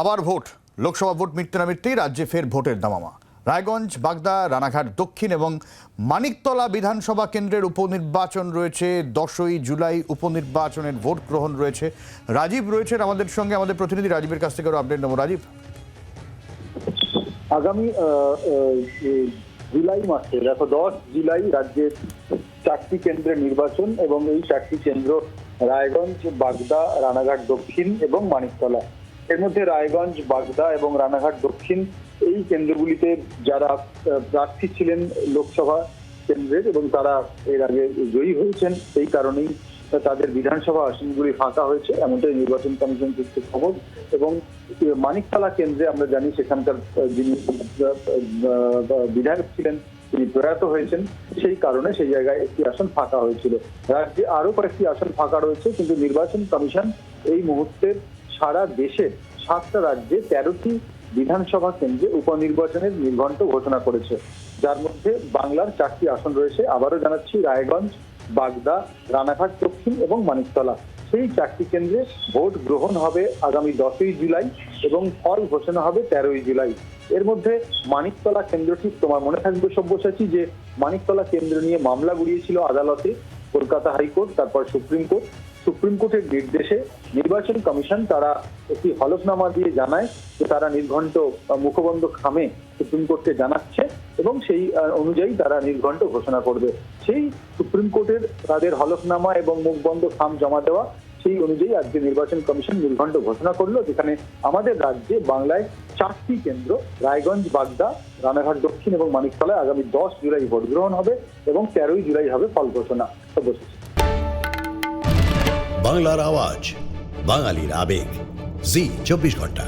আবার vote. Lok Sabha vote মিটতে না মিটতেই রাজ্যে ফের ভোটের দামামা। রায়গঞ্জ, বাগদা, রানাঘাট দক্ষিণ এবং মানিকতলা বিধানসভা কেন্দ্রের উপনির্বাচন রয়েছে 10ই জুলাই। উপনির্বাচনের ভোট গ্রহণ রয়েছে। রাজীব রয়েছেন আমাদের সঙ্গে, আমাদের প্রতিনিধি রাজীবের কাছ থেকে আরো আপডেট নেব। রাজীব, আগামী জুলাই মাসে দেখো 10 জুলাই রাজ্যের 4টি কেন্দ্রের নির্বাচন এবং এই 4টি কেন্দ্র রায়গঞ্জ, বাগদা, রানাঘাট দক্ষিণ এবং মানিকতলা। এর মধ্যে রায়গঞ্জ, বাগদা এবং রানাঘাট দক্ষিণ এই কেন্দ্রগুলিতে যারা প্রার্থী ছিলেন লোকসভা কেন্দ্রের এবং তারা এর আগে জয়ী হয়েছেন, সেই কারণেই তাদের বিধানসভা আসনগুলি ফাঁকা হয়েছে, এমনটাই নির্বাচন কমিশন সূত্রে খবর। এবং মানিকতলা কেন্দ্রে আমরা জানি সেখানকার যিনি বিধায়ক ছিলেন তিনি প্রয়াত হয়েছেন, সেই কারণে সেই জায়গায় একটি আসন ফাঁকা হয়েছিল। রাজ্যে আরো কয়েকটি আসন ফাঁকা রয়েছে, কিন্তু নির্বাচন কমিশন এই মুহূর্তে সারা দেশের 7টা রাজ্যে 13টি বিধানসভা কেন্দ্রে উপনির্বাচনের নির্ঘণ্ট ঘোষণা করেছে, যার মধ্যে বাংলার 4টি আসন রয়েছে। আবারও জানাচ্ছি, রায়গঞ্জ, বাগদা, রানাঘাট দক্ষিণ এবং মানিকতলা। সেই 4টি কেন্দ্রে ভোট গ্রহণ হবে আগামী 10ই জুলাই এবং ফল ঘোষণা হবে 13ই জুলাই। এর মধ্যে মানিকতলা কেন্দ্রটি, তোমার মনে থাকবে সব্যসাচী, যে মানিকতলা কেন্দ্র নিয়ে মামলা গড়িয়েছিল আদালতে, কলকাতা হাইকোর্ট, তারপর সুপ্রিম কোর্ট। সুপ্রিম কোর্টের নির্দেশে নির্বাচন কমিশন তারা একটি হলফনামা দিয়ে জানায় যে তারা নির্ঘণ্ট মুখবন্ধ খামে সুপ্রিম কোর্টকে জানাচ্ছে এবং সেই অনুযায়ী তারা নির্ঘণ্ট ঘোষণা করবে। সেই সুপ্রিম কোর্টের তাদের হলফনামা এবং মুখবন্ধ খাম জমা দেওয়া, সেই অনুযায়ী আজকে নির্বাচন কমিশন নির্ঘণ্ট ঘোষণা করলো, যেখানে আমাদের রাজ্যে বাংলায় 4টি কেন্দ্র রায়গঞ্জ, বাগদা, রানাঘাট দক্ষিণ এবং মানিকতলায় আগামী 10 জুলাই ভোট গ্রহণ হবে এবং 13ই জুলাই হবে ফল ঘোষণা। বাংলার আওয়াজ, বাঙালির আবেগ, জি 24 ঘন্টা।